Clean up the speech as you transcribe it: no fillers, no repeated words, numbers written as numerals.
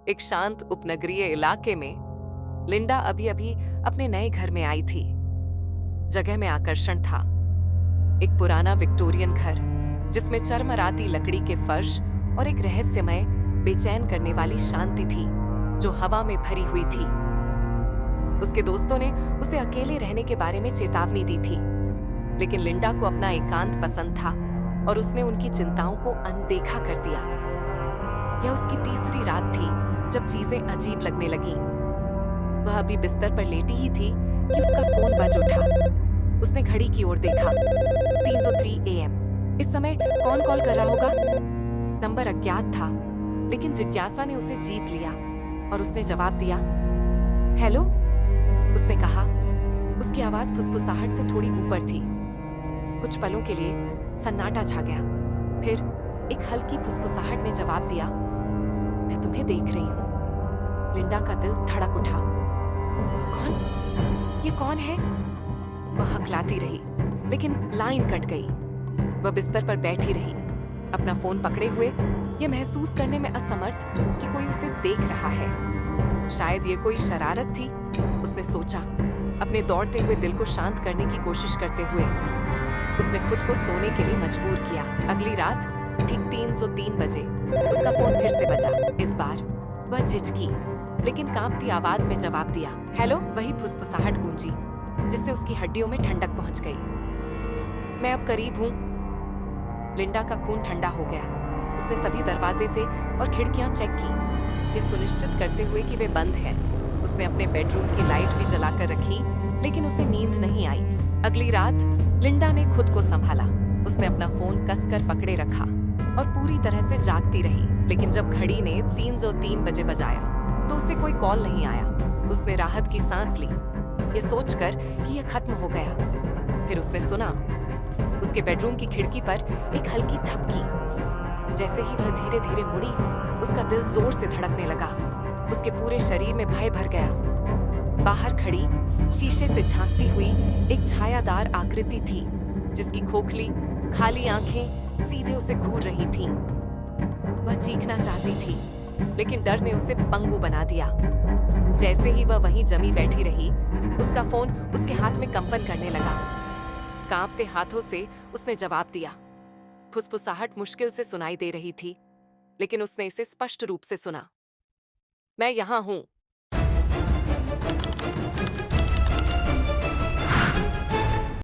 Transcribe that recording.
एक शांत उपनगरीय इलाके में लिंडा अभी अभी अपने नए घर में आई थी। जगह में आकर्षण था। एक पुराना विक्टोरियन घर जिसमें चरमराती लकड़ी के फर्श और एक रहस्यमय बेचैन करने वाली शांति थी जो हवा में भरी हुई थी। उसके दोस्तों ने उसे अकेले रहने के बारे में चेतावनी दी थी, लेकिन लिंडा को अपना एकांत पसंद था और उसने उनकी चिंताओं को अनदेखा कर दिया। यह उसकी तीसरी रात थी जब चीजें अजीब लगने लगीं। वह अभी बिस्तर पर लेटी ही थी कि उसका फोन बज उठा। उसने घड़ी की ओर देखा। 3:03 AM। इस समय कौन कॉल कर रहा होगा? नंबर अज्ञात था, लेकिन जिज्ञासा ने उसे जीत लिया और उसने जवाब दिया। हेलो, उसने कहा। उसकी आवाज फुसफुसाहट से थोड़ी ऊपर थी। कुछ पलों के लिए सन्नाटा छा गया। फिर एक हल्की फुसफुसाहट ने जवाब दिया, मैं तुम्हें देख रही हूं। लिंडा का दिल धड़क उठा। कौन? ये कौन है? वह हकलाती रही, लेकिन लाइन कट गई। वह बिस्तर पर बैठी रही, अपना फोन पकड़े हुए, यह महसूस करने में असमर्थ कि कोई उसे देख रहा है। शायद ये कोई शरारत थी, उसने सोचा, अपने दौड़ते हुए दिल को शांत करने की कोशिश करते हुए। उसने खुद को सोने के लिए मजबूर किया। अगली रात ठीक 303 बजे उसका फोन फिर से बजा। इस बार वह झिझकी, लेकिन कांपती आवाज में जवाब दिया। हेलो। वही फुसफुसाहट गूंजी, जिससे उसकी हड्डियों में ठंडक पहुंच गई। मैं अब करीब हूं। लिंडा का खून ठंडा हो गया। उसने सभी दरवाजे से और खिड़कियां चेक की, ये सुनिश्चित करते हुए कि वे बंद हैं। उसने अपने बेडरूम की लाइट भी जलाकर रखी, लेकिन उसे नींद नहीं आई। अगली रात लिंडा ने खुद को संभाला। उसने अपना फोन कसकर पकड़े रखा और पूरी तरह से जागती रही। लेकिन जब घड़ी ने 3:03 बजे बजाया तो उसे कोई कॉल नहीं आया। उसने राहत की सांस ली, ये सोचकर कि यह खत्म हो गया। फिर उसने सुना, उसके बेडरूम की खिड़की पर एक हल्की थपकी। जैसे ही वह धीरे धीरे मुड़ी, उसका दिल जोर से धड़कने लगा। उसके पूरे शरीर में भय भर गया। बाहर खड़ी शीशे से झांकती हुई एक छायादार आकृति थी, जिसकी खोखली खाली आंखें सीधे उसे घूर रही थीं। वह चीखना चाहती थी, लेकिन डर ने उसे पंगु बना दिया। जैसे ही वह वहीं जमी बैठी रही, उसका फोन उसके हाथ में कंपन करने लगा। कांपते हाथों से उसने जवाब दिया। फुसफुसाहट मुश्किल से सुनाई दे रही थी, लेकिन उसने इसे स्पष्ट रूप से सुना। मैं यहाँ हूं।